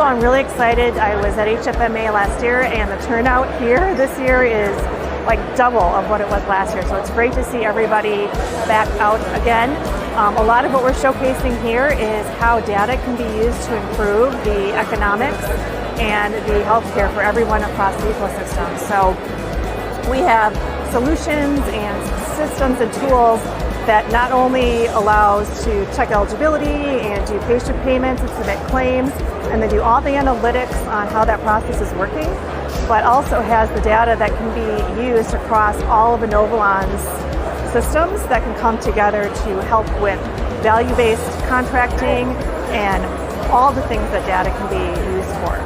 So I'm really excited. I was at HFMA last year, and the turnout here this year is like double of what it was last year. So it's great to see everybody back out again. A lot of what we're showcasing here is how data can be used to improve the economics and the healthcare for everyone across the ecosystem. So we have solutions and systems and tools that not only allows to check eligibility and do patient payments and submit claims, and then do all the analytics on how that process is working, but also has the data that can be used across all of Inovalon's systems that can come together to help with value-based contracting and all the things that data can be used for.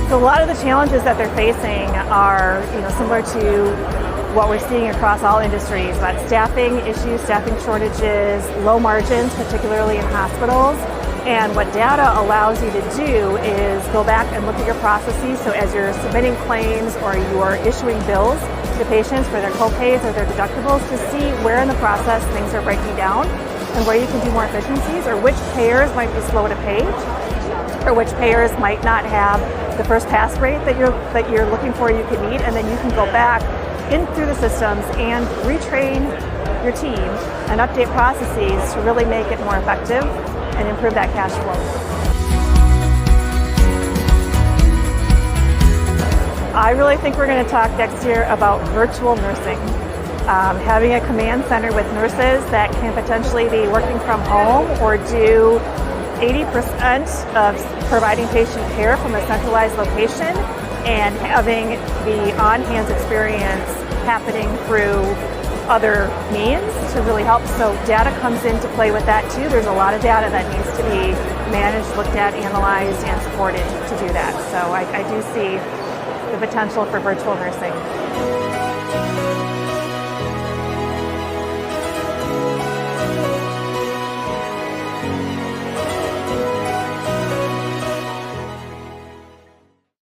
So a lot of the challenges that they're facing are, similar to what we're seeing across all industries, but staffing issues, staffing shortages, low margins, particularly in hospitals. And what data allows you to do is go back and look at your processes. So as you're submitting claims or you're issuing bills to patients for their co-pays or their deductibles, to see where in the process things are breaking down and where you can do more efficiencies, or which payers might be slow to pay, or which payers might not have the first pass rate that you're looking for you can meet, and then you can go back in through the systems and retrain your team and update processes to really make it more effective and improve that cash flow. I really think we're going to talk next year about virtual nursing. Having a command center with nurses that can potentially be working from home or do 80% of providing patient care from a centralized location, and having the on-hands experience happening through other means to really help. So data comes into play with that too. There's a lot of data that needs to be managed, looked at, analyzed, and supported to do that. So I do see the potential for virtual nursing.